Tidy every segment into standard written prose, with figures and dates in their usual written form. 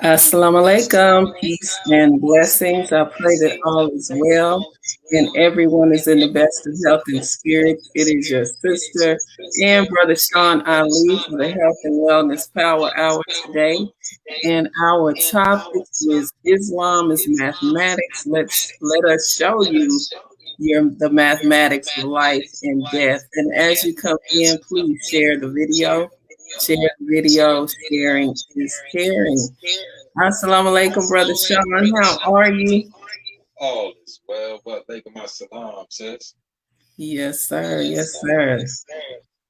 Assalamu alaikum, peace and blessings. I pray that all is well and everyone is in the best of health and spirits. It is your sister and brother Sean Ali for the Health and Wellness Power Hour today. And our topic is Islam is mathematics. Let us show you the mathematics of life and death. And as you come in, please share the video. Share the video. Sharing is caring. Assalamu alaikum, brother Sean. How are you? All is well. But thank my salam, sis. Yes, sir. Yes, sir.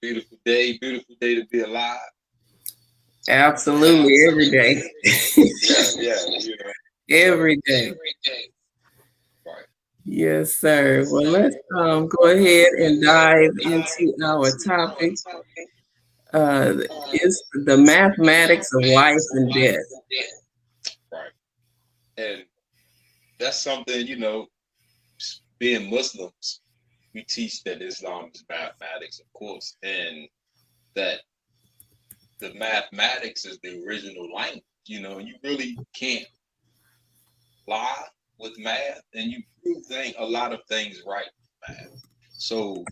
Beautiful day to be alive. Absolutely, every day. Yeah. Every day. Right. Yes, sir. Well, let's go ahead and dive into our topic. Uh, is the mathematics of life and death. Right. And that's something, being Muslims, we teach that Islam is mathematics, of course, and that the mathematics is the original language. You really can't lie with math, and you prove a lot of things right with math. So,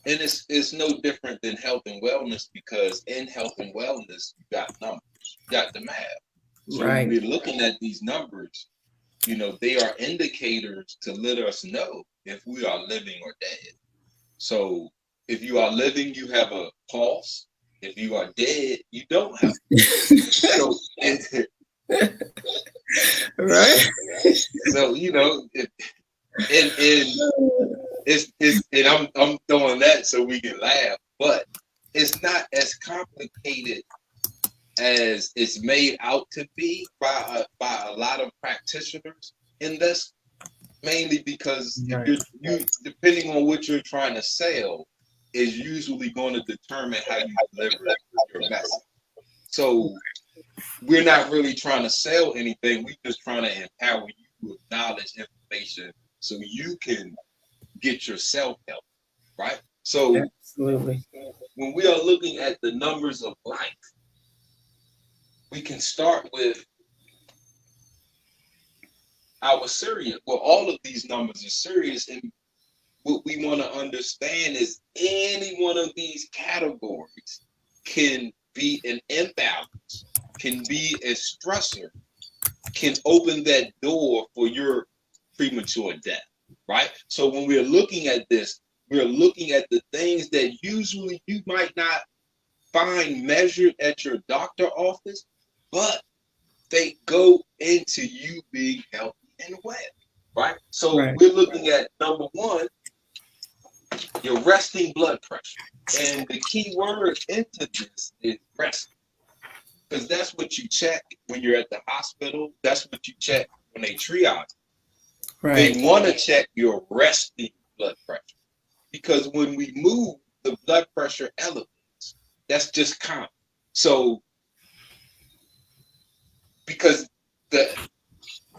and it's no different than health and wellness, because in health and wellness you got numbers, you got the math. So when Right. we're looking at these numbers, they are indicators to let us know if we are living or dead. So if you are living, you have a pulse. If you are dead, you don't have a pulse. So Right. so and and I'm throwing that so we can laugh, but it's not as complicated as it's made out to be by a lot of practitioners in this, mainly because Right. you depending on what you're trying to sell is usually going to determine how you deliver your message. So we're not really trying to sell anything. We're just trying to empower you with knowledge, information, so you can get yourself help, right? So Absolutely. when we are looking at the numbers of life, we can start with our serious. Well, all of these numbers are serious, and what we want to understand is any one of these categories can be an imbalance, can be a stressor, can open that door for your premature death, right? So when we're looking at this, we're looking at the things that usually you might not find measured at your doctor office, but they go into you being healthy and well, right? So Right. we're looking at number one, your resting blood pressure. And the key word into this is resting, because that's what you check when you're at the hospital. That's what you check when they triage. Right. They want to check your resting blood pressure, because when we move, the blood pressure elevates. That's just common. So because the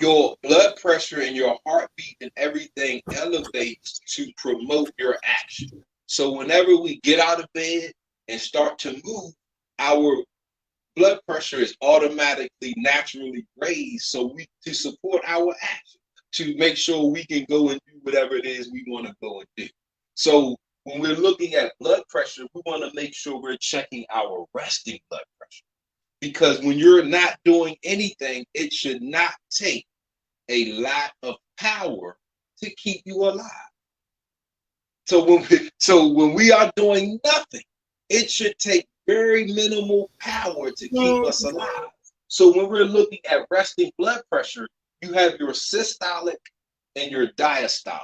your blood pressure and your heartbeat and everything elevates to promote your action. So whenever we get out of bed and start to move, our blood pressure is automatically naturally raised, so we to support our action, to make sure we can go and do whatever it is we want to go and do. So when we're looking at blood pressure, we want to make sure we're checking our resting blood pressure, because when you're not doing anything, it should not take a lot of power to keep you alive. So when we are doing nothing, it should take very minimal power to keep us alive. So when we're looking at resting blood pressure, you have your systolic and your diastolic.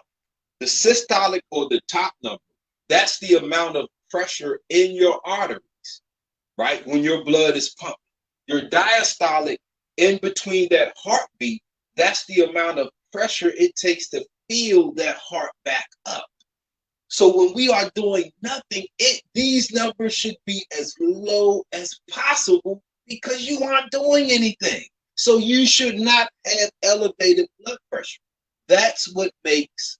The systolic, or the top number, that's the amount of pressure in your arteries, right? When your blood is pumping. Your diastolic, in between that heartbeat, that's the amount of pressure it takes to fill that heart back up. So when we are doing nothing, these numbers should be as low as possible, because you aren't doing anything. So you should not have elevated blood pressure. That's what makes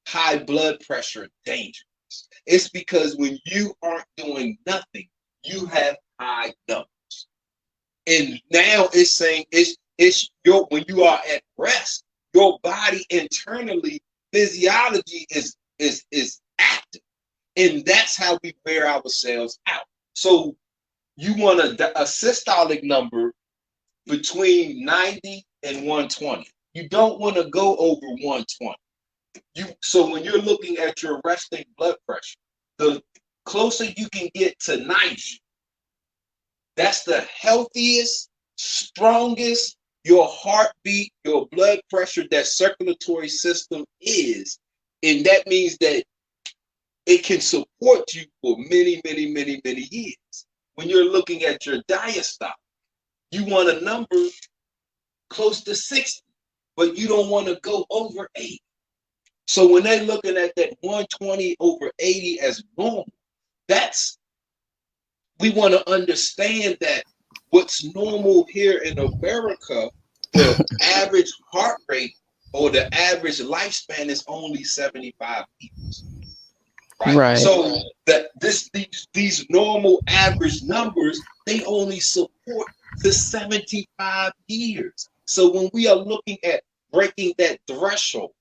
high blood pressure dangerous. It's because when you aren't doing nothing, you have high numbers. And now it's saying it It's your when you are at rest, your body internally, physiology is active. And that's how we wear ourselves out. So you want a systolic number between 90 and 120. You don't want to go over 120. So when you're looking at your resting blood pressure, the closer you can get to 90, that's the healthiest, strongest your heartbeat, your blood pressure, that circulatory system is. And that means that it can support you for many, many, many, many years. When you're looking at your diastolic, you want a number close to 60, but you don't want to go over 80. So when they're looking at that 120 over 80 as normal, we want to understand that what's normal here in America, the average heart rate or the average lifespan is only 75 years. Right. So that these normal average numbers, they only support to 75 years. So when we are looking at breaking that threshold,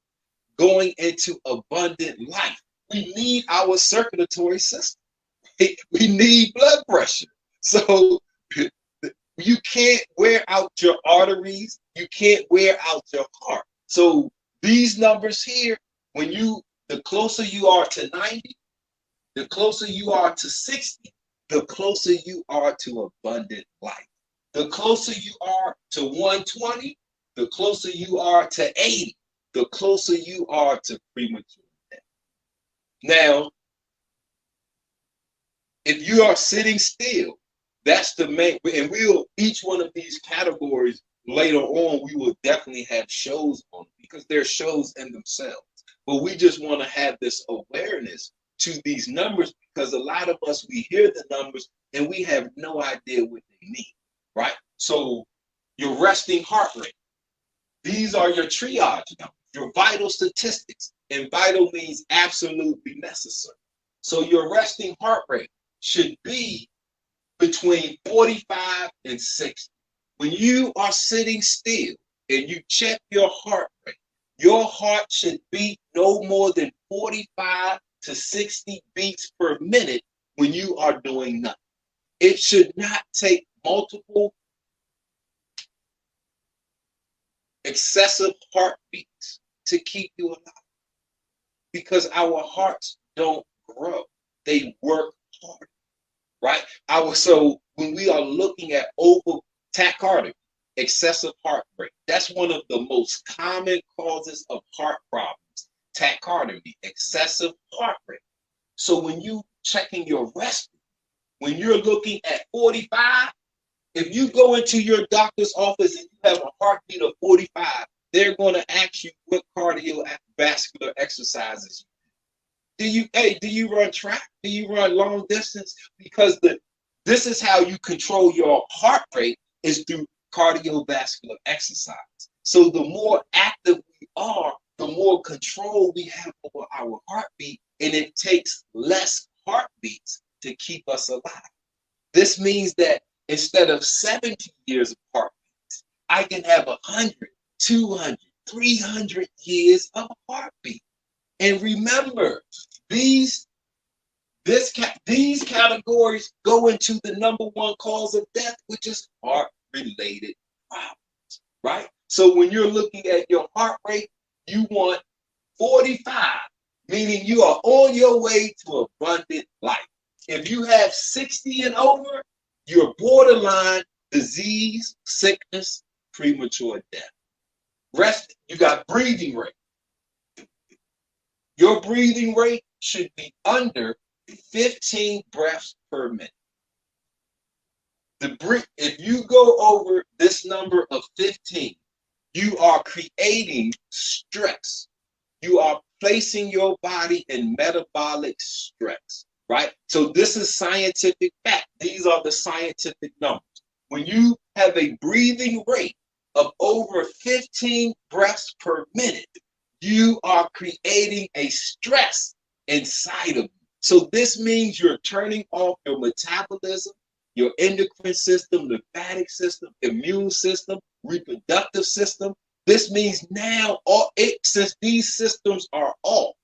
going into abundant life, we need our circulatory system. We need blood pressure. So you can't wear out your arteries. You can't wear out your heart. So these numbers here, the closer you are to 90, the closer you are to 60, the closer you are to abundant life. The closer you are to 120, the closer you are to 80, the closer you are to premature death. Now, if you are sitting still, that's the main, and each one of these categories later on, we will definitely have shows on because they're shows in themselves. But we just want to have this awareness to these numbers because a lot of us, we hear the numbers and we have no idea what they mean, right? So your resting heart rate, these are your triage numbers, your vital statistics, and vital means absolutely necessary. So your resting heart rate should be between 45 and 60. When you are sitting still and you check your heart rate, your heart should beat no more than 45 to 60 beats per minute when you are doing nothing. It should not take multiple excessive heartbeats to keep you alive because our hearts don't grow. They work hard, right? So when we are looking at tachycardia, excessive heart rate, that's one of the most common causes of heart problems. Tachycardia, excessive heart rate. So when you checking your resting, when you're looking at 45, if you go into your doctor's office and you have a heartbeat of 45, they're going to ask you what cardiovascular exercises you do. Do you run track? Do you run long distance? Because this is how you control your heart rate is through cardiovascular exercise. So the more active we are, the more control we have over our heartbeat, and it takes less heartbeats to keep us alive. This means that instead of 70 years of heartbeats, I can have 100, 200, 300 years of heartbeat. And remember, these categories go into the number one cause of death, which is heart-related problems, right? So when you're looking at your heart rate, you want 45, meaning you are on your way to abundant life. If you have 60 and over, you're borderline disease, sickness, premature death. Rest, you got breathing rate. Your breathing rate should be under 15 breaths per minute. If you go over this number of 15, you are creating stress. You are placing your body in metabolic stress, right? So this is scientific fact. These are the scientific numbers. When you have a breathing rate of over 15 breaths per minute, you are creating a stress inside of you. So this means you're turning off your metabolism, your endocrine system, lymphatic system, immune system, reproductive system. This means now, since these systems are off,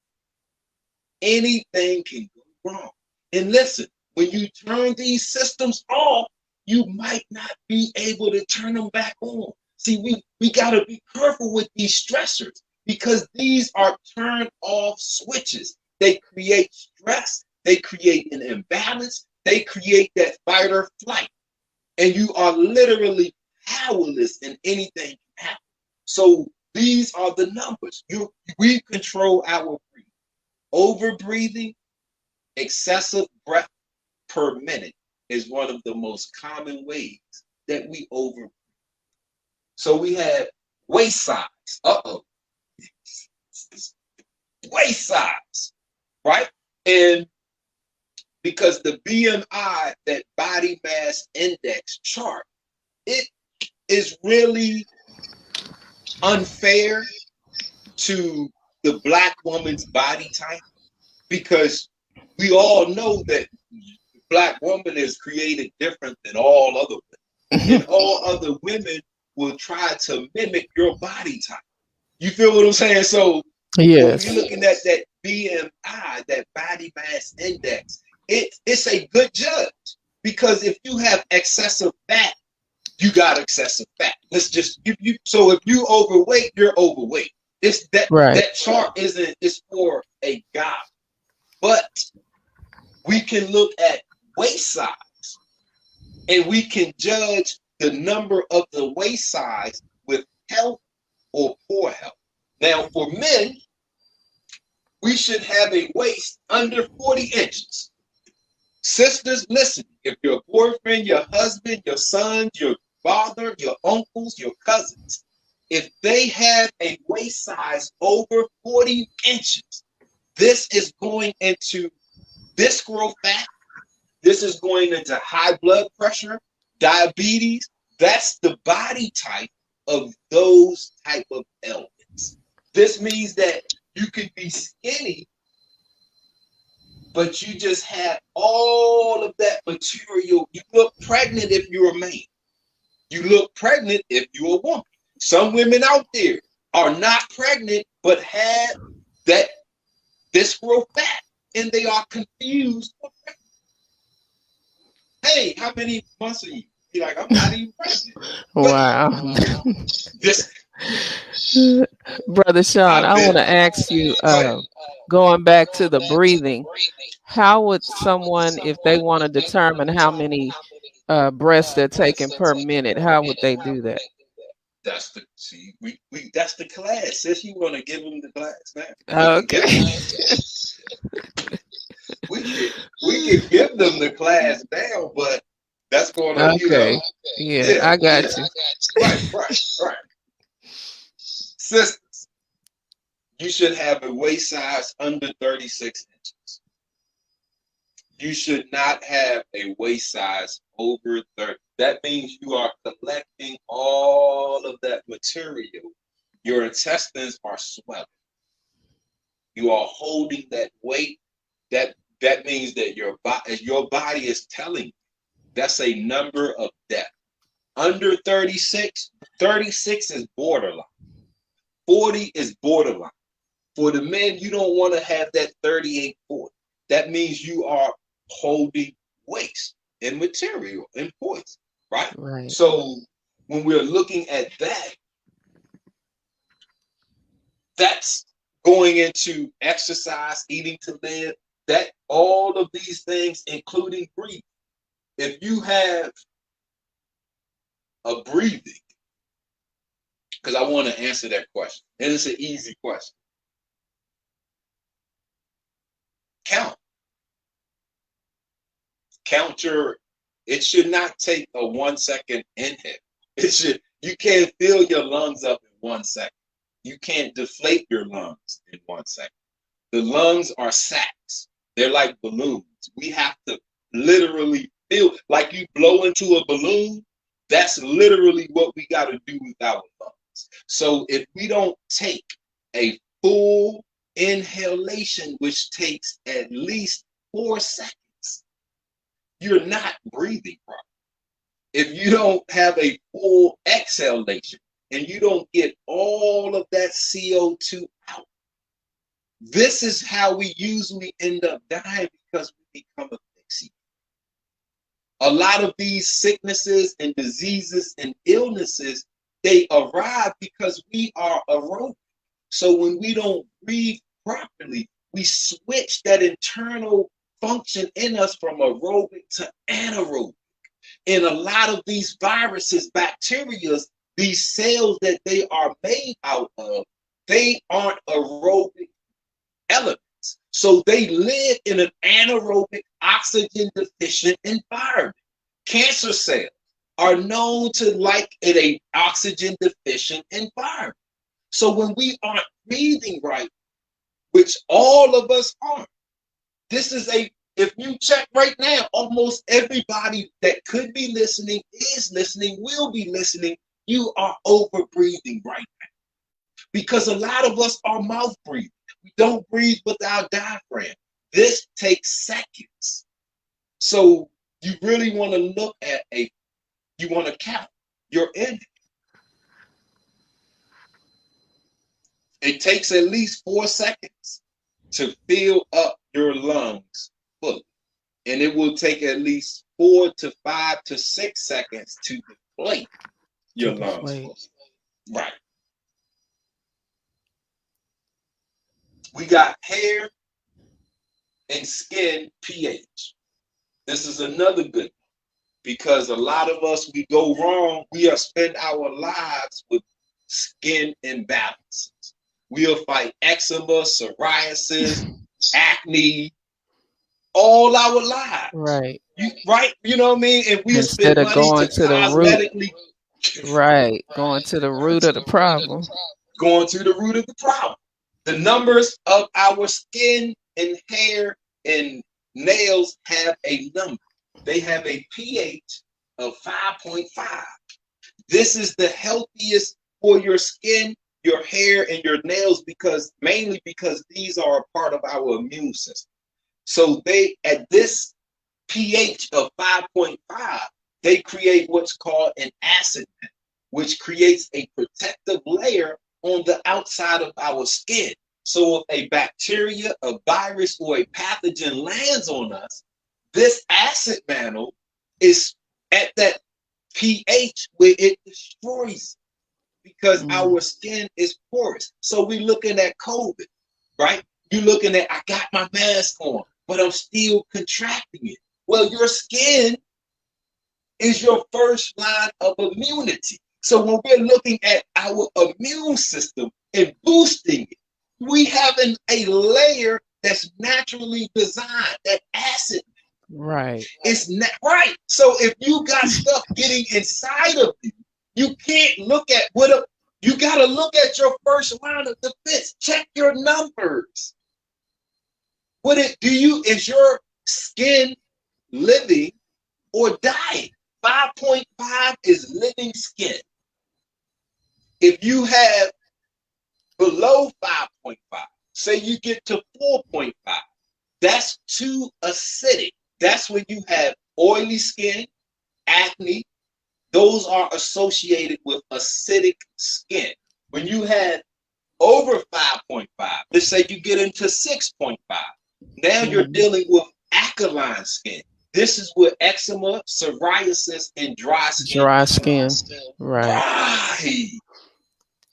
anything can go wrong. And listen, when you turn these systems off, you might not be able to turn them back on. See, we got to be careful with these stressors because these are turn off switches. They create stress, they create an imbalance, they create that fight or flight. And you are literally powerless in anything can happen. So these are the numbers. We control our breathing. Over breathing, excessive breath per minute is one of the most common ways that we over. So we have waist size. Waist size, right? And because the BMI, that body mass index chart, it is really unfair to the Black woman's body type because we all know that the Black woman is created different than all other women. And all other women will try to mimic your body type. You feel what I'm saying? So Yes. when you're looking at that BMI, that body mass index, it's a good judge because if you have excessive fat, you got excessive fat. Let's just so if you overweight, you're overweight. It's that Right. That chart it's for a guy. But we can look at waist size and we can judge the number of the waist size with health or poor health. Now, for men, we should have a waist under 40 inches. Sisters, listen, if your boyfriend, your husband, your son, your father, your uncles, your cousins, if they have a waist size over 40 inches, this is going into visceral fat. This is going into high blood pressure, diabetes. That's the body type of those type of ailments. This means that you could be skinny, but you just have all of that material. You look pregnant if you're a man. You look pregnant if you're a woman. Some women out there are not pregnant, but have that visceral fat, and they are confused. Hey, how many months are you? You're like, I'm not even pregnant. Wow. This, Brother Sean, I want to ask you, going back to the breathing, how would someone, if they want to determine how many breaths they're taking per minute, how would they do that? That's that's the class. Since you want to give them the class, man. Okay. We can give them the class now, but that's going on. Okay. Yeah, I got you. Right. Sisters, you should have a waist size under 36 inches. You should not have a waist size over 30. That means you are collecting all of that material. Your intestines are swelling. You are holding that weight. That means that your body is telling you that's a number of death. Under 36, 36 is borderline. 40 is borderline. For the men, you don't want to have that 38, 40. That means you are holding waste and material and poison, right? Right. So when we're looking at that, that's going into exercise, eating to live, that all of these things, including breathing. If you have a breathing, because I want to answer that question, and it's an easy question. Count your, it should not take a 1 second inhale. You can't fill your lungs up in 1 second. You can't deflate your lungs in 1 second. The lungs are sacs. They're like balloons. We have to literally feel, like you blow into a balloon. That's literally what we got to do with our lungs. So if we don't take a full inhalation, which takes at least 4 seconds, you're not breathing properly. if you don't have a full exhalation and you don't get all of that CO2 out, this is how we usually end up dying, because we become asphyxiated. A lot of these sicknesses and diseases and illnesses, they arrive because we are aerobic. So when we don't breathe properly, we switch that internal function in us from aerobic to anaerobic. And a lot of these viruses, bacteria, these cells that they are made out of, they aren't aerobic elements. So they live in an anaerobic, oxygen deficient environment. Cancer cells are known to like in an oxygen deficient environment. So when we aren't breathing right, which all of us aren't, this is if you check right now, almost everybody that could be listening, is listening, will be listening, you are over breathing right now. Because a lot of us are mouth breathing. We don't breathe with our diaphragm. This takes seconds. So you really want to look at you want to count your inhale. It takes at least 4 seconds to fill up your lungs fully. And it will take at least 4 to 5 to 6 seconds to deflate your lungs fully. Right. We got hair and skin pH. This is another good one, because a lot of us, we go wrong. We spend our lives with skin imbalances. We'll fight eczema, psoriasis, acne, all our lives. Right. Right? You know what I mean? And we'll Instead spend of money going to the root. Right. Going to the root of the problem. Going to the root of the problem. The numbers of our skin and hair and nails have a number. They have a pH of 5.5. This is the healthiest for your skin, your hair, and your nails, mainly because these are a part of our immune system. So they, at this pH of 5.5, they create what's called an acid mantle, which creates a protective layer on the outside of our skin. So if a bacteria, a virus, or a pathogen lands on us, this acid mantle is at that pH where it destroys it, because our skin is porous. So we're looking at COVID, right? You're looking at, I got my mask on, but I'm still contracting it. Well, your skin is your first line of immunity. So when we're looking at our immune system and boosting it, we have a layer that's naturally designed, that acid. Right. It's not right. So if you got stuff getting inside of you, you can't look at you got to look at your first line of defense. Check your numbers. Is your skin living or dying? 5.5 is living skin. If you have below 5.5, say you get to 4.5, that's too acidic. That's when you have oily skin, acne. Those are associated with acidic skin. When you have over 5.5, let's say you get into 6.5, now you're dealing with alkaline skin. This is where eczema, psoriasis, and dry skin. Right.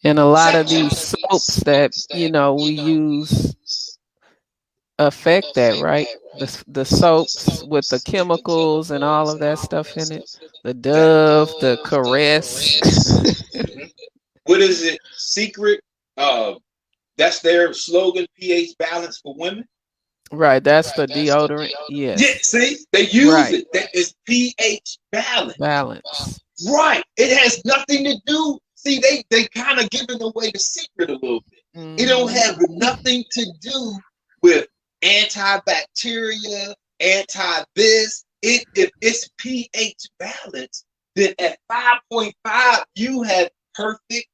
And a lot of these soaps that, we use affect that, right? The soaps with the chemicals and all of that stuff in it. The Dove, the Caress. What is it? Secret? That's their slogan, pH balance for women. Right, that's the deodorant. Yes. Yeah, see, they use it. That is pH balance. Right. It has nothing to do. See, they kind of giving away the secret a little bit. It don't have nothing to do with antibacteria, anti-this. If it's pH balance, then at 5.5, you have perfect,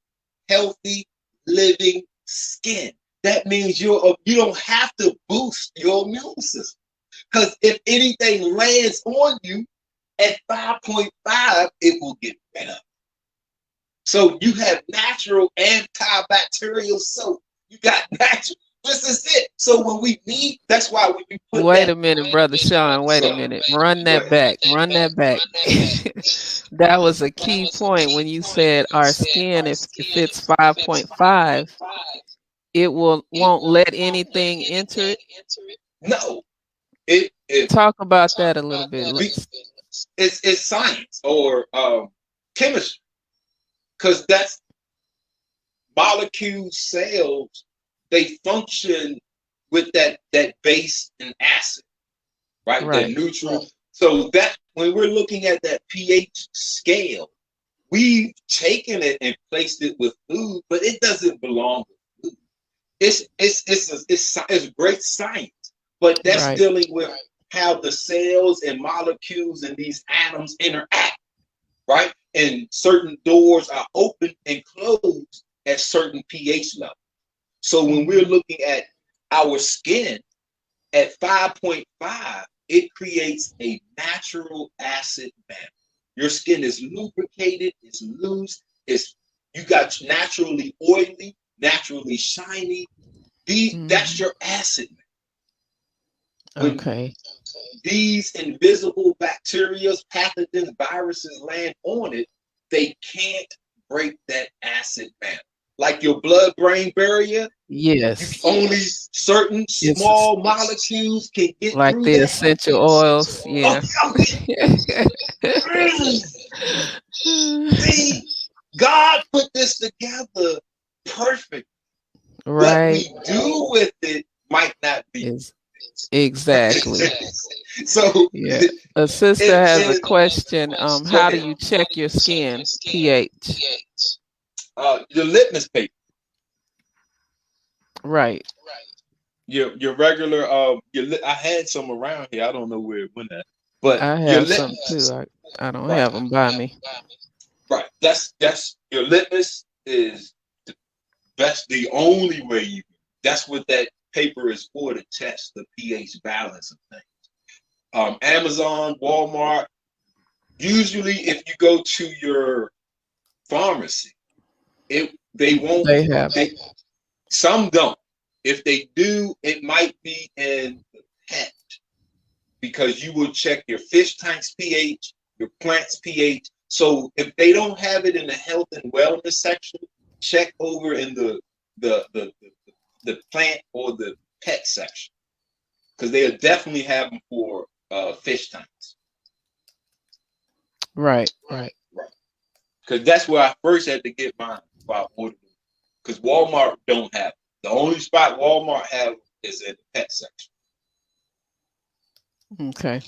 healthy, living skin. That means you don't have to boost your immune system. Because if anything lands on you At 5.5, it will get better. So you have natural antibacterial soap. You got natural. This is it. So when we need, that's why when you put Wait that. a minute, Brother Sean. Wait a minute. Run Go that ahead. back. Run that back. That was a key point when you said our skin, if it's 5.5, it won't let anything enter it. No, it Talk about that a little bit. it's science or chemistry, because that's molecule cells. They function with that base and acid, right? That Right. neutral. So that when we're looking at that pH scale, we've taken it and placed it with food, but it doesn't belong with food. It's great science, but that's Right. dealing with how the cells and molecules and these atoms interact, right? And certain doors are open and closed at certain pH levels. So when we're looking at our skin at 5.5, it creates a natural acid mantle. Your skin is lubricated, it's loose, you got naturally oily, naturally shiny. That's your acid mantle. Okay. These invisible bacteria, pathogens, viruses land on it, they can't break that acid mantle. Like your blood-brain barrier, Yes. only certain It's small molecules can get like through the that. essential oils. Yeah. See, God put this together perfect. What Right. we do with it might not be. Is exactly. So Yeah. A sister has a question. Go How do ahead. you check your skin pH? Your litmus paper, Right. your regular I had some around here. I don't know where it went at, but I your have some too. litmus, I don't right, have them by me. right. That's your litmus is the only way you. That's what that paper is for, to test the pH balance of things. Amazon, Walmart. Usually, if you go to your pharmacy, they won't. They have. Some don't. If they do, it might be in the pet, because you will check your fish tank's pH, your plant's pH. So if they don't have it in the health and wellness section, check over in the plant or the pet section, because they'll definitely have them for fish tanks. Right. Right. Because that's where I first had to get mine by order. Because Walmart don't have it. The only spot Walmart have is in the pet section. Okay.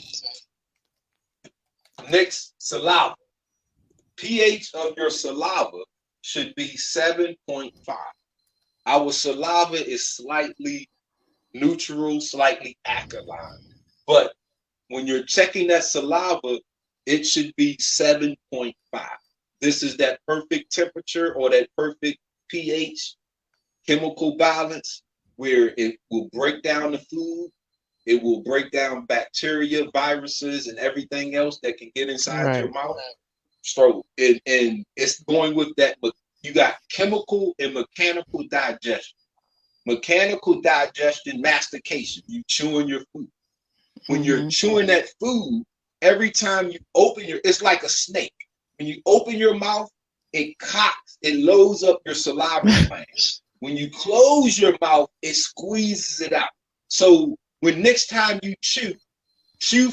Next, saliva. pH of your saliva should be 7.5. Our saliva is slightly neutral, slightly alkaline. But when you're checking that saliva, it should be 7.5. This is that perfect temperature or that perfect pH chemical balance where it will break down the food, it will break down bacteria, viruses, and everything else that can get inside your mouth. So, and it's going with that, but you got chemical and mechanical digestion. Mechanical digestion, mastication, you chewing your food. When you're chewing that food, every time you open it's like a snake. When you open your mouth, it cocks, it loads up your salivary glands. When you close your mouth, it squeezes it out. So when next time you chew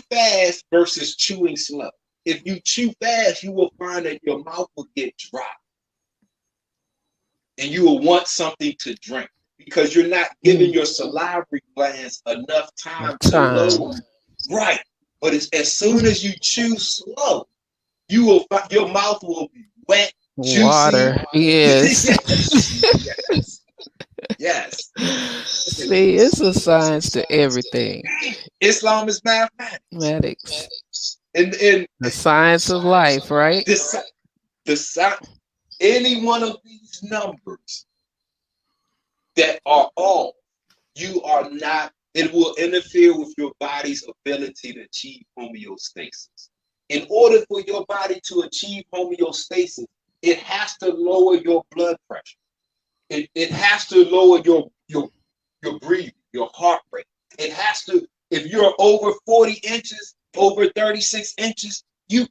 fast versus chewing slow. If you chew fast, you will find that your mouth will get dry. And you will want something to drink because you're not giving your salivary glands enough time to load. Right. But as soon as you chew slow, your mouth will be wet, juicy. Water. Yes. Yes. See, it's a science to everything. Islam is mathematics. And the science of life, right? Any one of these numbers that are off, you are not, it will interfere with your body's ability to achieve homeostasis. In order for your body to achieve homeostasis, it has to lower your blood pressure. It has to lower your breathing, your heart rate. It has to, if you're over 40 inches, over 36 inches, your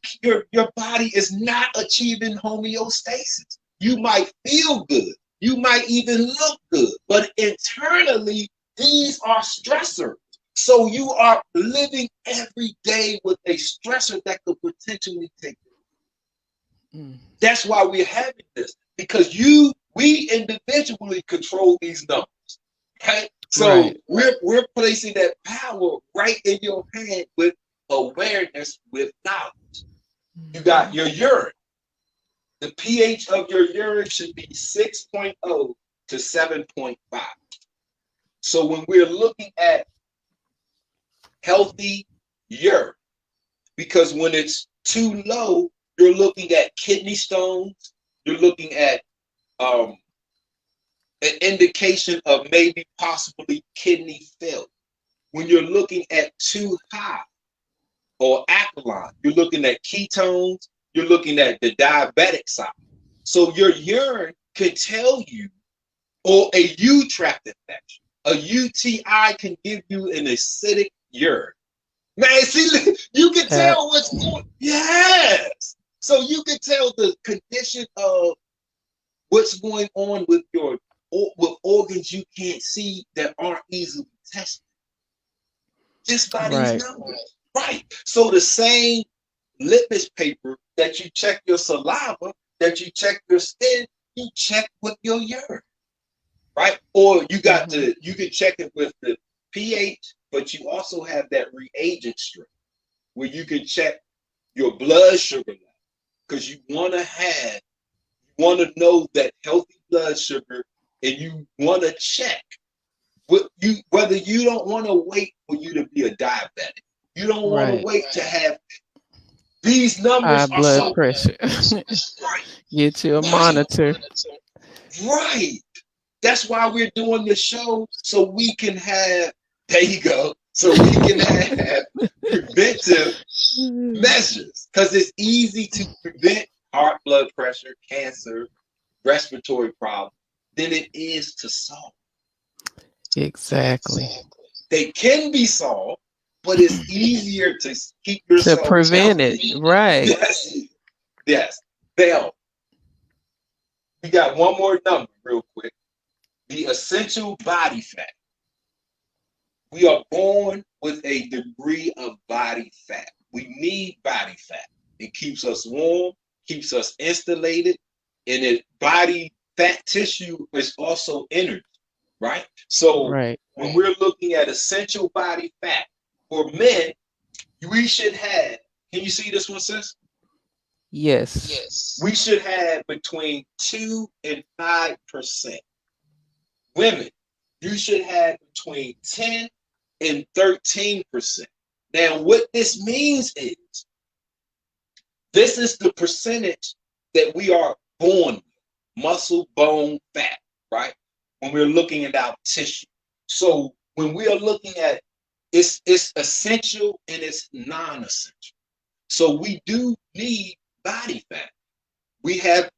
body is not achieving homeostasis. You might feel good. You might even look good, but internally, these are stressors. So you are living every day with a stressor that could potentially take you. That's why we're having this, because we individually control these numbers. Right? So we're placing that power right in your hand with awareness, with knowledge. You got your urine. The pH of your urine should be 6.0 to 7.5. So when we're looking at healthy urine, because when it's too low, you're looking at kidney stones, you're looking at an indication of maybe possibly kidney failure. When you're looking at too high or alkaline, you're looking at ketones, you're looking at the diabetic side. So your urine can tell you, or a U-tract infection, a UTI can give you an acidic urine. Man, see, you can tell what's going. Yes. So you can tell the condition of what's going on with with organs you can't see that aren't easily tested. Just by these numbers. Right. So the same litmus paper that you check your saliva, that you check your skin, you check with your urine. Right? Or you got you can check it with the pH, but you also have that reagent strip where you can check your blood sugar level, because you want to know that healthy blood sugar, and you want to check whether you don't want to wait for you to be a diabetic. You don't want to wait to have these numbers. High blood pressure. Get you a monitor. Right. That's why we're doing the show, so we can have, there you go, so we can have preventive measures, because it's easy to prevent heart, blood pressure, cancer, respiratory problems than it is to solve. Exactly. They can be solved, but it's easier to keep yourself to prevent healthy. It. Right. Yes. Yes. Bell. We got one more number real quick. The essential body fat. We are born with a degree of body fat. We need body fat. It keeps us warm, keeps us insulated, and it body fat tissue is also energy, right? So when we're looking at essential body fat, for men, we should have, can you see this one, sis? Yes. We should have between 2 and 5%. Women, you should have between 10 and 13%. Now, what this means is, this is the percentage that we are born with, muscle, bone, fat, right? When we're looking at our tissue. So when we are looking at it's essential and it's non-essential. So we do need body fat. We have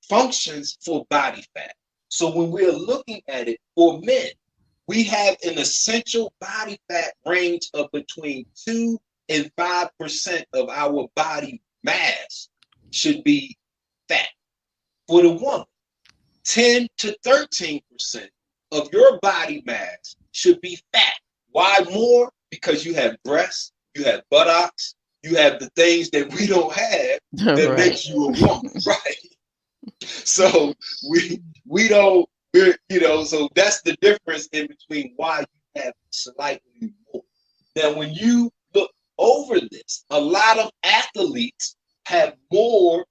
functions for body fat. So when we're looking at it for men, we have an essential body fat range of between 2 and 5% of our body mass should be fat. For the woman, 10 to 13% of your body mass should be fat. Why more? Because you have breasts, you have buttocks, you have the things that we don't have that makes you a woman, right? So we don't, so that's the difference in between why you have slightly more. Now, when you look over this, a lot of athletes have more,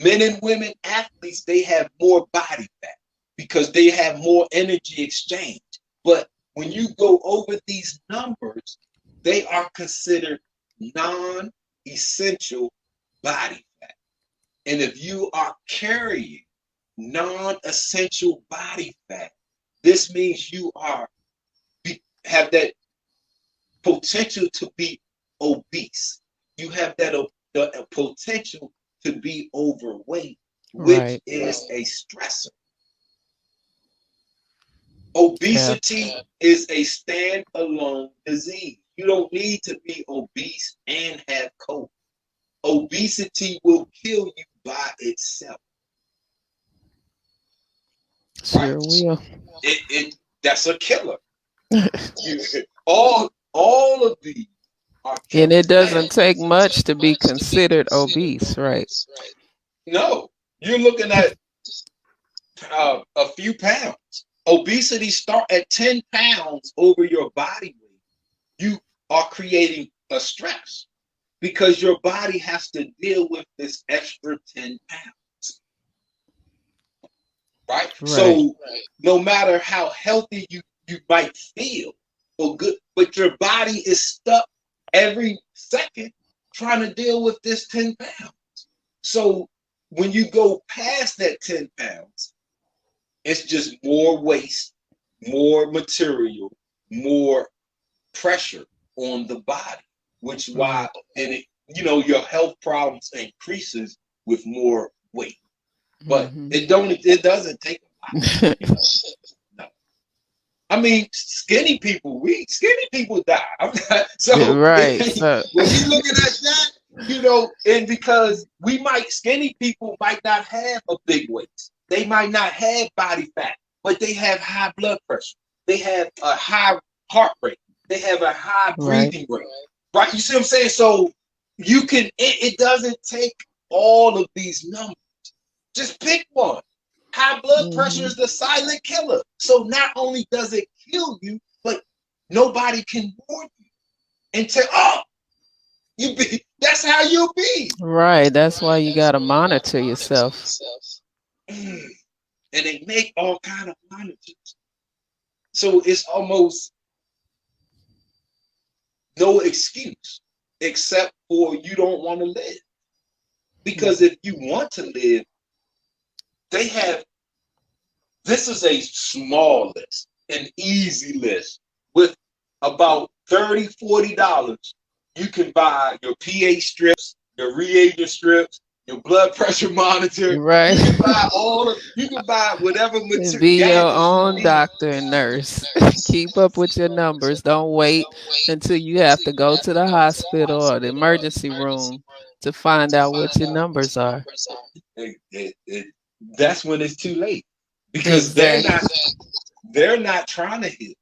men and women athletes, they have more body fat because they have more energy exchange. But when you go over these numbers, they are considered non-essential body fat. And if you are carrying non-essential body fat, this means you have that potential to be obese. you have the potential to be overweight, which Right. is a stressor. Yeah. Obesity is a standalone disease. You don't need to be obese and have COVID. Obesity will kill you by itself, right? Sure will. It that's a killer. All of these are And killers. it doesn't take much to be considered obese, right? No, you're looking at a few pounds. Obesity start at 10 pounds over your body weight. You are creating a stress because your body has to deal with this extra 10 pounds, right? Right. So no matter how healthy you might feel or good, but your body is stuck every second trying to deal with this 10 pounds. So when you go past that 10 pounds, it's just more waste, more material, more pressure on the body, which is why Right. your health problems increases with more weight. But Hmm. it doesn't take a lot, no. I mean, skinny people die. So Right. So when you looking at that, and because skinny people might not have a big waist, they might not have body fat, but they have high blood pressure, they have a high heart rate, they have a high right. breathing rate, right? You see what I'm saying? So it doesn't take all of these numbers. Just pick one. High blood pressure Hmm. is the silent killer. So not only does it kill you, but nobody can warn you and tell, oh, that's how you'll be. Right. That's why you got to monitor yourself. And they make all kind of monitors. So it's almost no excuse except for you don't want to live. Because if you want to live, they have this is a small list, an easy list with about $30, $40. You can buy your pH strips, your reagent strips, your blood pressure monitor. Right. You can buy whatever And material be your gadgets you own need. doctor and nurse. Keep up with your numbers. Don't wait until you have to go to the hospital or the emergency room to find out what your numbers are. That's when it's too late because Exactly. they're not trying to heal.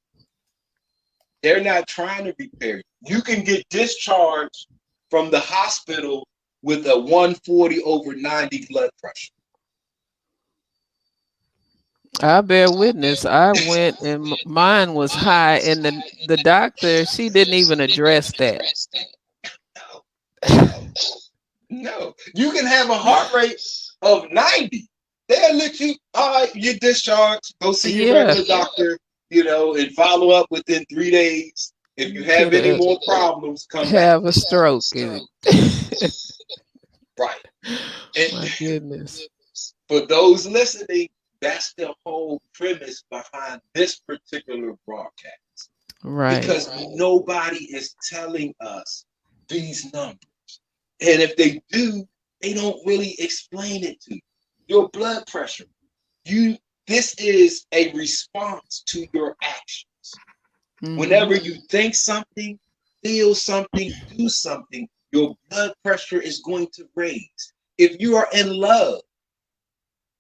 They're not trying to repair you. You can get discharged from the hospital with a 140/90 blood pressure. I bear witness. I went and mine was high, and the doctor, she didn't even address that. No, no, no. You can have a heart rate of 90. They'll let you, all right, you're discharged. Go see your Yeah, regular doctor, and follow up within 3 days. If you you have could any more problems, come back. have a stroke. And Right. And my goodness. for those listening, that's the whole premise behind this particular broadcast. Right. Because nobody is telling us these numbers. And if they do, they don't really explain it to you. Your blood pressure, this is a response to your actions. Hmm. Whenever you think something, feel something, do something, your blood pressure is going to raise. If you are in love,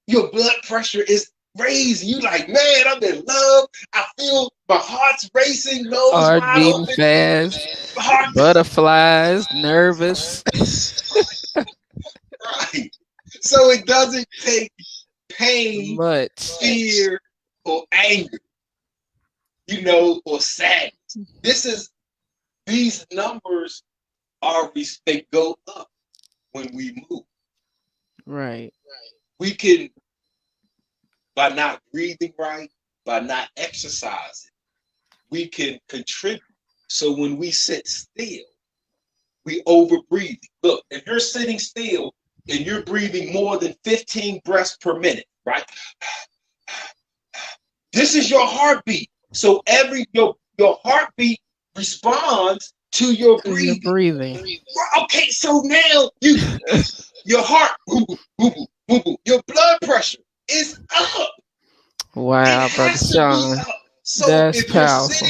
your blood pressure is raised. You like, man, I'm in love. I feel my heart's racing, nose Heart wide beating open, fast, heart butterflies, nervous. right. So it doesn't take pain, Much. fear, or anger, or sadness. These numbers they go up when we move. Right. We can, by not breathing right, by not exercising, we can contribute. So when we sit still, we over breathe. Look, if you're sitting still and you're breathing more than 15 breaths per minute, right? This is your heartbeat. So your heartbeat responds to your To your breathing. breathing. Okay, so now your heart, boom, boom, boom, boom, boom, boom. Your blood pressure is up. Wow, It Brother has to be Sean. up. So That's powerful.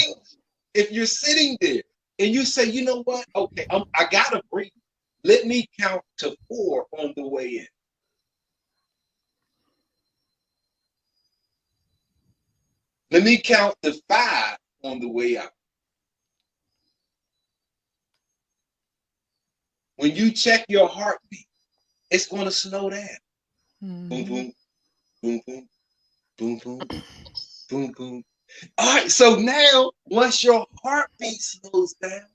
if you're sitting there and you say, you know what? Okay, I gotta breathe. Let me count to 4 on the way in. Let me count to 5 on the way out. When you check your heartbeat, it's going to slow down. Boom, Mhm. boom, boom, boom, boom, boom, boom, boom. All right, so now once your heartbeat slows down,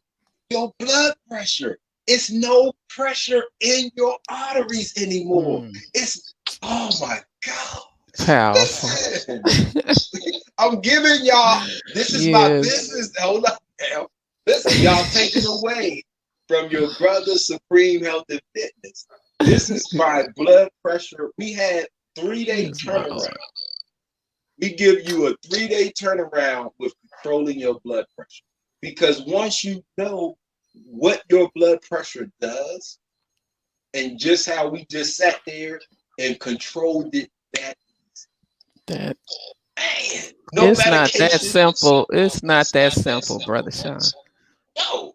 your blood pressure, it's no pressure in your arteries anymore. Mm. It's, oh my God. Powerful. Listen, I'm giving y'all, this is my Yes. business. Hold up now. Listen, y'all taking away from your brother Supreme Health and Fitness. This is my blood pressure. We had 3-day Yes, turnaround. Lord. We give you a 3-day turnaround with controlling your blood pressure. Because once you know what your blood pressure does, and just how we just sat there and controlled it, that That man, no it's not that medication. simple. It's not that simple, Brother Sean. No.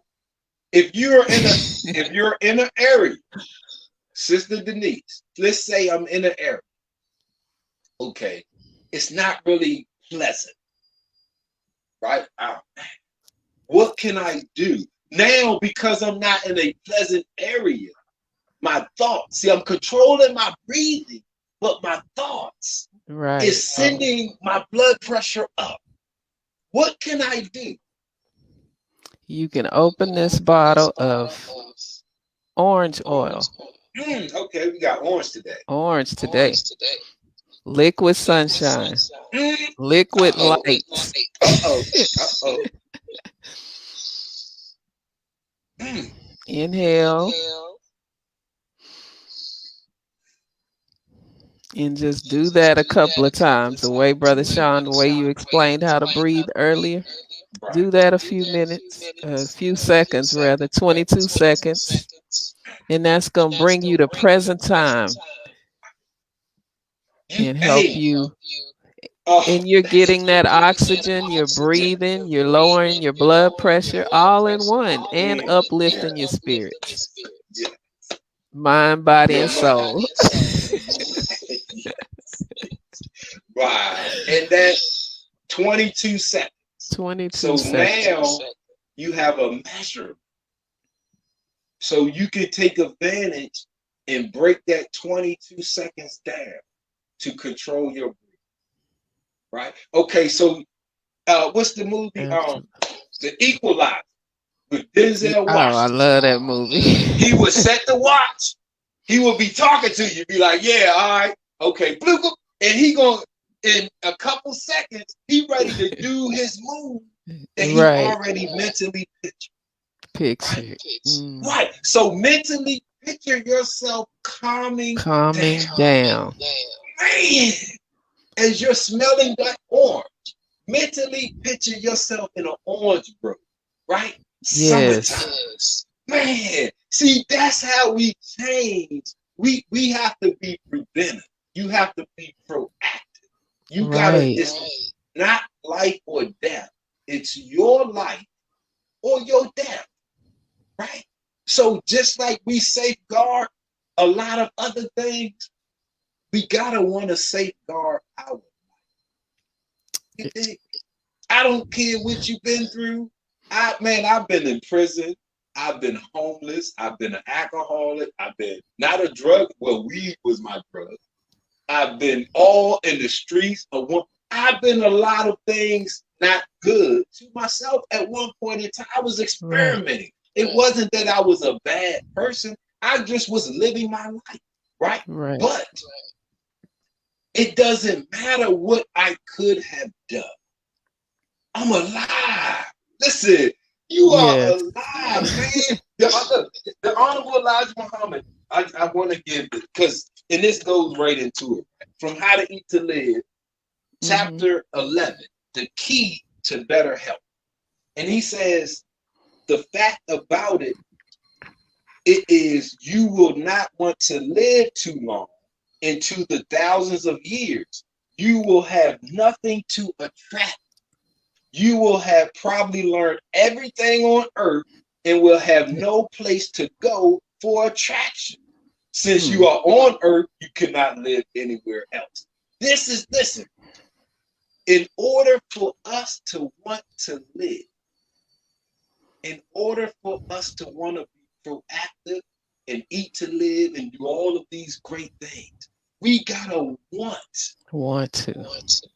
If you're in an area, Sister Denise, let's say I'm in an area. Okay, it's not really pleasant, right? What can I do now? Because I'm not in a pleasant area, my thoughts, see, I'm controlling my breathing, but my thoughts Right. is sending my blood pressure up. What can I do? You can open this bottle of orange oil. Okay, we got orange today. Orange today. Liquid sunshine. Liquid light. Uh-oh. Inhale. And just do that a couple of times. The way, Brother Sean, the way you explained how to breathe earlier. Do that a few minutes, a few seconds rather, 22 seconds. And that's going to bring you to present time and help you. And you're getting that oxygen, you're breathing, you're lowering your blood pressure all in one and uplifting your spirits. Mind, body, and soul. Wow. And that's 22 seconds. 22 so seconds. now you have a measure. So you can take advantage and break that 22 seconds down to control your breathing. Right? Okay, so what's the movie? The Equalizer with Denzel Washington. Oh, I love that movie. He would set the watch. He would be talking to you, be like, yeah, all right, okay, bloop, bloop. And he going in a couple seconds, he ready to do his move that he already mentally pictured. Right. So mentally picture yourself calming down. Man, as you're smelling that orange, mentally picture yourself in an orange grove, right? Yes. Summertime. Man, see, that's how we change. We have to be preventive. You have to be proactive. You gotta, it's not life or death. It's your life or your death, right? So just like we safeguard a lot of other things, we gotta want to safeguard our life. I don't care what you've been through. I've been in prison. I've been homeless. I've been an alcoholic. I've been not a drug. Well, weed was my drug. I've been all in the streets. I've been a lot of things not good to myself at one point in time. I was experimenting. It wasn't that I was a bad person. I just was living my life, right? But it doesn't matter what I could have done. I'm alive. Listen, you are alive, man. The Honorable Elijah Muhammad, I want to give it, because, and this goes right into it. From How to Eat to Live, chapter 11, the key to better health. And he says, the fact about it is you will not want to live too long into the thousands of years. You will have nothing to attract. You will have probably learned everything on earth and will have no place to go for attraction. Since you are on earth, you cannot live anywhere else. Listen, in order for us to want to live, in order for us to want to be proactive and eat to live and do all of these great things, we gotta Want to.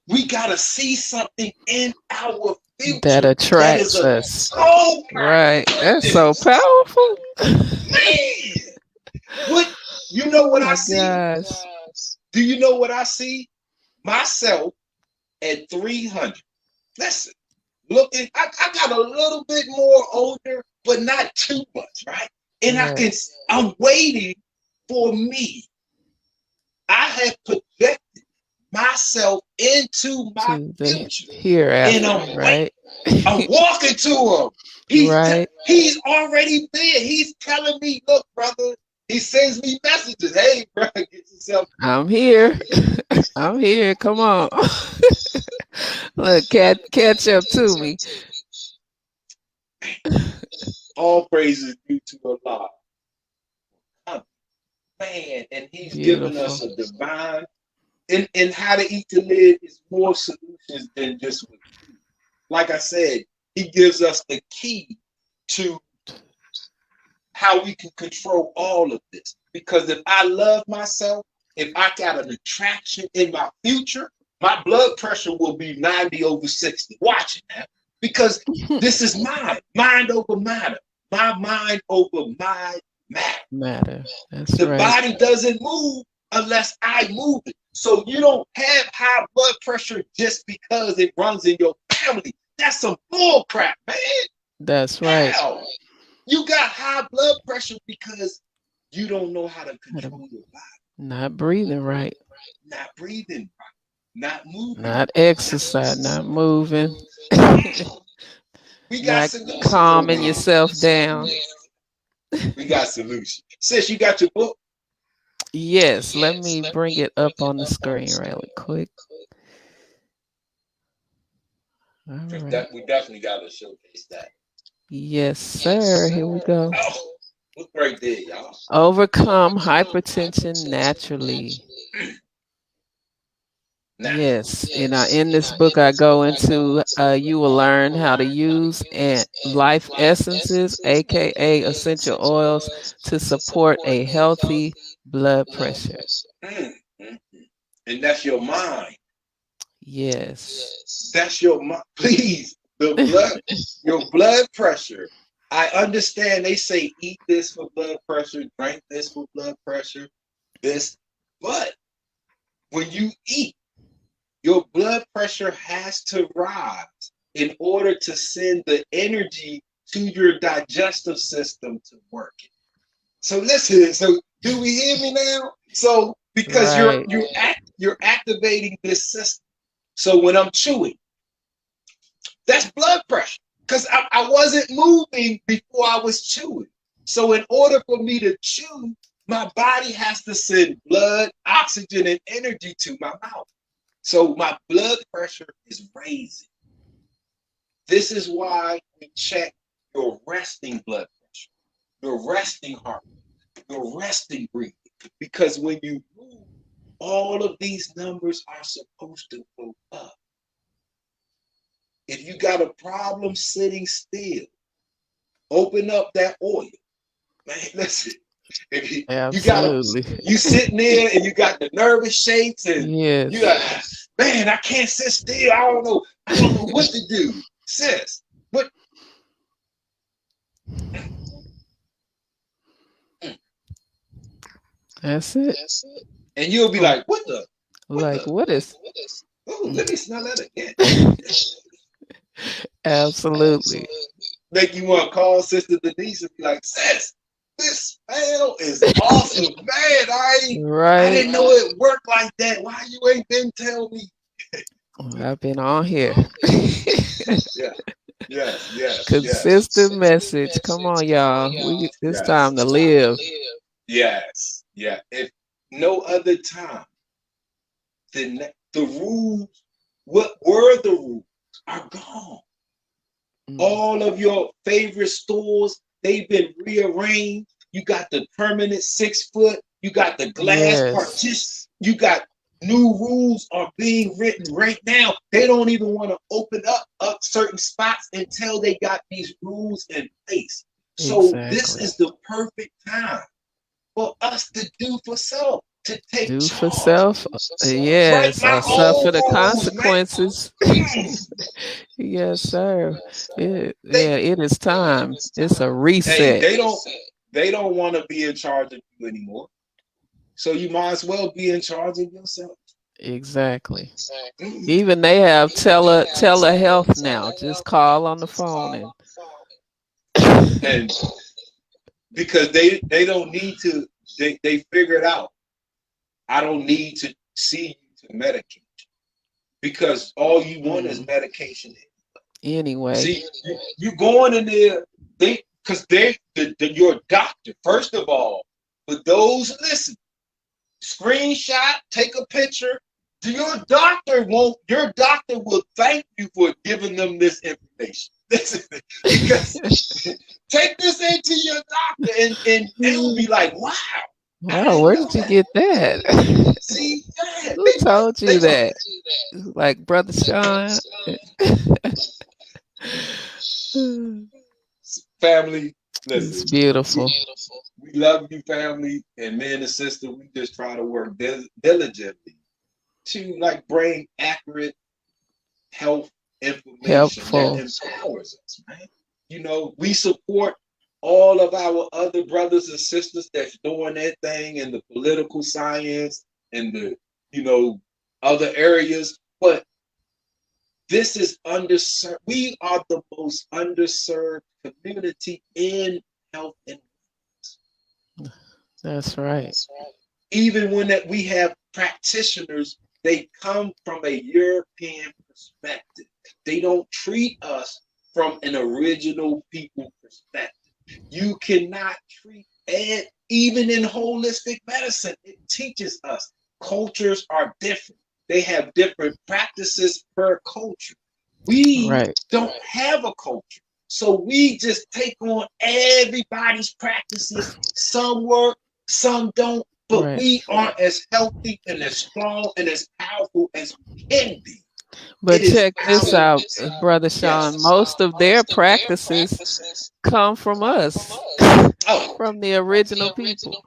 we gotta see something in our future That attracts is us. oh Right. That's so powerful. man. What you know what Oh I my see? gosh. Do you know what I see? Myself at 300. Listen, looking, I got a little bit more older, but not too much, right? And Right. I'm waiting for me. I have projected myself into my To the future, and hereafter, I'm waiting. right? I'm walking to him. Right. He's already there. He's telling me, look, brother. He sends me messages. Hey, bro, get yourself. I'm here. I'm here. Come on. Look, catch up to me. All praises due to Allah. Man, and he's given us Beautiful. a divine and how to eat to live is more solutions than just with food. Like I said, he gives us the key to how we can control all of this. Because if I love myself, if I got an attraction in my future, my blood pressure will be 90 over 60. Watch it now. Because this is mine. Mind over matter. My mind over my matter. That's The right. body doesn't move unless I move it. So you don't have high blood pressure just because it runs in your family. That's some bull crap, man. That's right. Hell, you got high blood pressure because you don't know how to control your body. Not breathing right. Not breathing right. Not moving. Not exercise. Not moving. We got Not solutions. calming yourself down. We got solutions. Sis, you got your book? Yes, let me bring it up on the screen really quick. All right. We definitely got to showcase that. Yes, sir. Here we go. Oh, look right there, y'all. Overcome hypertension naturally. Yes, and in this book I go into, you will learn how to use life essences, aka essential oils, to support a healthy blood pressure. And that's your mind. Yes. That's your mind. Please, your blood pressure. I understand they say eat this for blood pressure, drink this for blood pressure, but when you eat, your blood pressure has to rise in order to send the energy to your digestive system to work it. So listen, so do we hear me now? So because you're activating this system. So when I'm chewing, that's blood pressure. Because I wasn't moving before I was chewing. So in order for me to chew, my body has to send blood, oxygen, and energy to my mouth. So my blood pressure is raising. This is why we check your resting blood pressure, your resting heart rate, your resting breathing. Because when you move, all of these numbers are supposed to go up. If you got a problem sitting still, open up that oil. Man, listen. If you sitting there and you got the nervous shakes and you got, man, I can't sit still. I don't know what to do. Sis, what? That's it. And you'll be like, what the? What is? Oh, let me smell that again. Absolutely. Make you want to call Sister Denise and be like, sis, this smell is awesome, man. I didn't know it worked like that. Why you ain't been telling me? I've been on here. Yeah. Yes, yes, yes, Consistent message. Come on, y'all. It's yes, time to live. yes, yeah. If no other time, the rules, what were the rules, are gone. Mm. All of your favorite stores, they've been rearranged. You got the permanent 6 foot, you got the glass Yes, partition, you got new rules are being written right now. They don't even want to open up certain spots until they got these rules in place. So this exactly. is the perfect time for us to do for self, to take Do for charge. self. Write Yes, my or suffer own the rules, man. consequences. Yes, sir. They, Yeah, it is time. It's a hey, reset. they don't want to be in charge of you anymore. So you might as well be in charge of yourself. Exactly. Mm. Even they have telehealth now. Just call on the phone and And because they don't need to, they figured out I don't need to see you to medicate because all you want is mm, medication. anyway. See, you going in there, because your doctor, first of all, for those listen, screenshot, take a picture. Your doctor will thank you for giving them this information. Because take this into your doctor and they will be like, wow, I Wow, didn't where know did you that. get that? See, yeah, Who told they you that? Like Brother Sean? family, listen, It's beautiful. we love you, family, and man and sister, we just try to work diligently to like bring accurate health information that Helpful. empowers us, man. We support all of our other brothers and sisters that's doing their thing in the political science and the, you know, other areas, but this is underserved. We are the most underserved community in health and That's right. even when that we have practitioners, they come from a European perspective. They don't treat us from an original people perspective. You cannot treat it even in holistic medicine. It teaches us cultures are different. They have different practices per culture. We Right. don't have a culture. So we just take on everybody's practices. Some work, some don't, but Right. we aren't as healthy and as strong and as powerful as we can be. It But is check this our, out, Brother yes. Sean. Most of their practices come from us, Oh, from the original people.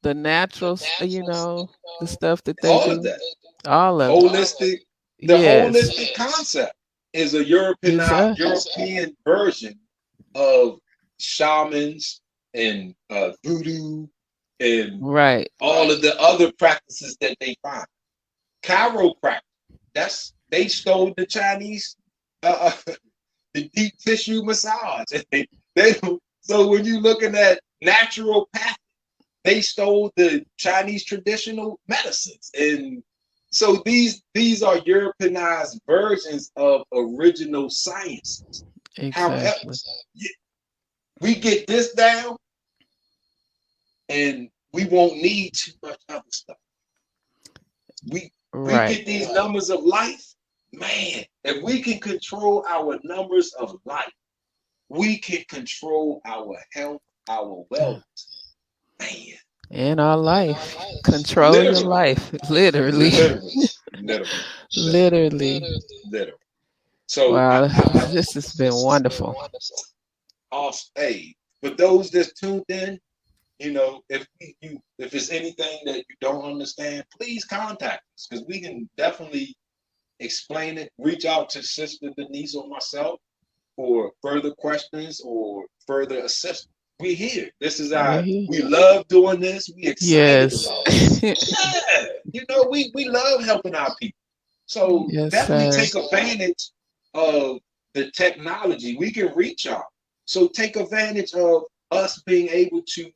The naturals, the stuff that they all of do, that. all of it. Holistic, the Yes. holistic concept is a Yes, sir. European version of shamans and voodoo and Right. all of the other practices that they find. Chiropractic, they stole the Chinese the deep tissue massage. They so when you're looking at naturopathy, they stole the Chinese traditional medicines. And so these are Europeanized versions of original sciences. However, Exactly. we get this down and we won't need too much other stuff. We Right. get these numbers of life, man. If we can control our numbers of life, we can control our health, our wellness. Man, In our life. Control your literally, life. Literally. literally, literally, literally, Literally. literally. So Wow. I This has been wonderful. off. Hey, for those that's tuned in, if it's anything that you don't understand, please contact us because we can definitely explain it. Reach out to Sister Denise or myself for further questions or further assistance. We here. This is We're here. we love doing this. We excited Yes. about it. Yeah, we love helping our people. So Yes, definitely sir. take advantage of the technology. We can reach out. So take advantage of us being able to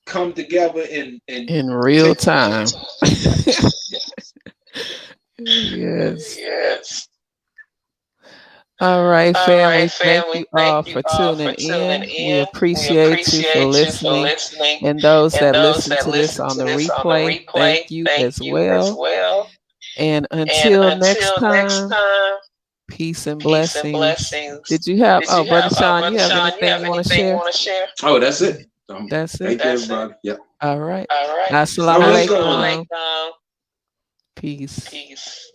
come together and In real take time. yes, yes, Yes. yes. All right, family. Thank you all for tuning in. We appreciate you for listening. And those that listen to this on the replay, thank you as well. And until next time, peace and blessings. Did you have, Brother Sean, you have anything you want to share? Oh, that's it. That's it. Thank you, everybody. Yep. All right. Assalamu alaikum. Peace.